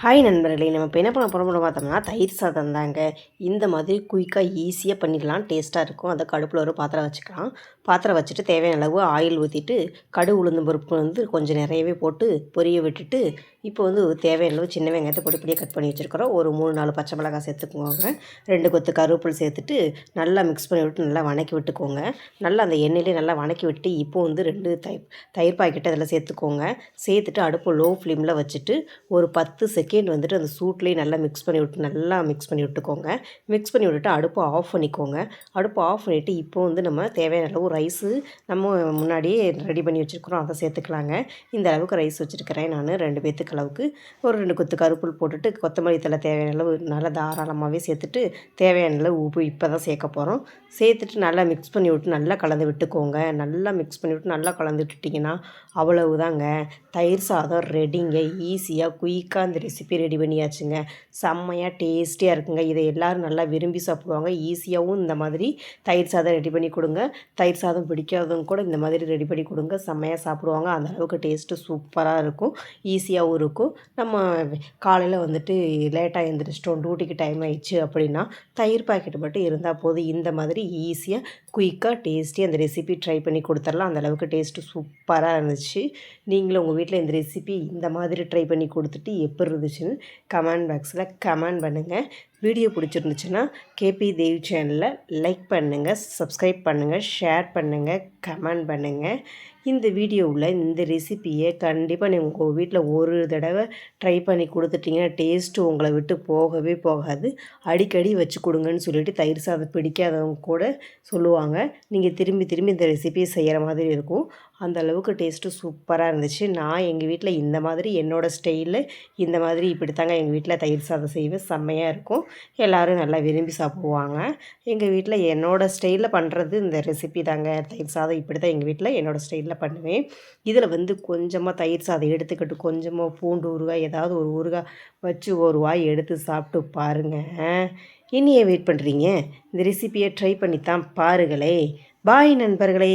Hi நண்பர்களே, நம்ம இப்போ என்ன பண்ண போகிறோம்னு பார்த்தோம்னா தயிர் சாதம் தாங்க. இந்த மாதிரி குயிக்காக ஈஸியாக பண்ணிடலாம். டேஸ்ட்டாக இருக்கும். அதுக்கு அடுப்பில் ஒரு பாத்திரம் வச்சுக்கலாம். பாத்திரம் வச்சுட்டு தேவையான அளவு ஆயில் ஊற்றிட்டு உளுந்தம் பருப்பு கொஞ்சம் நிறையவே போட்டு பொரிய விட்டுட்டு, இப்போ தேவையான அளவு சின்ன வெங்காயத்தை பொடி பொடியாக கட் பண்ணி வச்சுருக்கிறோம். ஒரு 3-4 பச்சை மிளகாய் சேர்த்துக்கோங்க. 2 கொத்து கருவேப்பிலை சேர்த்துட்டு நல்லா மிக்ஸ் பண்ணி விட்டு நல்லா வணக்கி விட்டுக்கோங்க. நல்லா அந்த எண்ணெயிலே நல்லா வணக்கி விட்டு இப்போ 2 தயிர் பாக்கெட்டு அதில் சேர்த்துக்கோங்க. சேர்த்துட்டு அடுப்பு லோ ஃப்ளேமில் வச்சுட்டு ஒரு 10 செகண்ட் அந்த சூட்லேயே நல்லா மிக்ஸ் பண்ணி விட்டுக்கோங்க. மிக்ஸ் பண்ணி விட்டுட்டு அடுப்பை ஆஃப் பண்ணிக்கோங்க. அடுப்பை ஆஃப் பண்ணிவிட்டு இப்போ நம்ம தேவையான அளவு ரைஸு நம்ம முன்னாடியே ரெடி பண்ணி வச்சுருக்குறோம், அதை சேர்த்துக்கலாங்க. இந்த அளவுக்கு ரைஸ் வச்சுருக்கிறேன் நான் 2 பேத்துக்கு அளவுக்கு. ஒரு 2 கொத்து கருவேப்பிலை போட்டுட்டு கொத்தமல்லி தழை தேவையான அளவு நல்லா தாராளமாகவே சேர்த்துட்டு தேவையான அளவு உப்பு இப்போ தான் சேர்க்க போகிறோம். சேர்த்துட்டு நல்லா மிக்ஸ் பண்ணி விட்டு நல்லா கலந்து விட்டுக்கோங்க. நல்லா மிக்ஸ் பண்ணி விட்டு நல்லா கலந்து விட்டுட்டிங்கன்னா அவ்வளவுதாங்க, தயிர் சாதம் ரெடிங்க. ஈஸியாக குயிக்காக அந்த ரெசிபி ரெடி பண்ணியாச்சுங்க. செம்மையாக டேஸ்டியாக இருக்குங்க. இதை எல்லோரும் நல்லா விரும்பி சாப்பிடுவாங்க. ஈஸியாகவும் இந்த மாதிரி தயிர் சாதம் ரெடி பண்ணி கொடுங்க. தயிர் சாதம் பிடிக்காதவங்க கூட இந்த மாதிரி ரெடி பண்ணி கொடுங்க, செம்மையாக சாப்பிடுவாங்க. அந்த அளவுக்கு டேஸ்ட்டு சூப்பராக இருக்கும், ஈஸியாகவும் இருக்கும். நம்ம காலையில் லேட்டாக எழுந்திரிச்சிட்டோம், டியூட்டிக்கு டைம் ஆயிடுச்சு அப்படின்னா தயிர் பாக்கெட் மட்டும் இருந்தால் போதும். இந்த மாதிரி ஈஸியாக குயிக்காக டேஸ்டியாக அந்த ரெசிபி ட்ரை பண்ணி கொடுத்துடலாம். அந்த அளவுக்கு டேஸ்ட்டு சூப்பராக இருந்துச்சு. நீங்களும் உங்கள் வீட்டில் இந்த ரெசிபி இந்த மாதிரி ட்ரை பண்ணி கொடுத்துட்டு எப்படி இருந்துச்சுன்னு கமெண்ட் பாக்ஸில் கமெண்ட் பண்ணுங்கள். வீடியோ பிடிச்சிருந்துச்சுன்னா கேபி தேவி சேனலில் லைக் பண்ணுங்கள், சப்ஸ்கிரைப் பண்ணுங்கள், ஷேர் பண்ணுங்கள், கமெண்ட் பண்ணுங்கள். இந்த வீடியோவில் இந்த ரெசிப்பியை கண்டிப்பாக நீங்கள் உங்கள் வீட்டில் ஒரு தடவை ட்ரை பண்ணி கொடுத்துட்டிங்கன்னா டேஸ்ட்டு உங்களை விட்டு போகவே போகாது. அடிக்கடி வச்சு கொடுங்கன்னு சொல்லிட்டு தயிர் சாதம் பிடிக்காதவங்க கூட சொல்லுவாங்க. நீங்கள் திரும்பி திரும்பி இந்த ரெசிபியை செய்கிற மாதிரி இருக்கும். அந்த அளவுக்கு டேஸ்ட்டு சூப்பராக இருந்துச்சு. நான் எங்கள் வீட்டில் இந்த மாதிரி என்னோடய ஸ்டைலில் இந்த மாதிரி இப்படித்தாங்க எங்கள் வீட்டில் தயிர் சாதம் செய்வேன். செம்மையாக இருக்கும், எல்லோரும் நல்லா விரும்பி சாப்பிடுவாங்க. எங்கள் வீட்டில் என்னோடய ஸ்டைலில் பண்ணுறது இந்த ரெசிபி தாங்க. தயிர் சாதம் இப்படி தான் எங்கள் வீட்டில் என்னோடய ஸ்டைலில் பண்ணுவேன். இதில் கொஞ்சமாக தயிர் சாதம் எடுத்துக்கிட்டு கொஞ்சமாக பூண்டு ஊறுகாய் ஏதாவது ஒரு ஊறுகாய் வச்சு ஒரு வாய் எடுத்து சாப்பிட்டு பாருங்கள். இனியே வெயிட் பண்ணுறீங்க, இந்த ரெசிபியை ட்ரை பண்ணி தான் பாருங்களே. பாய் நண்பர்களே.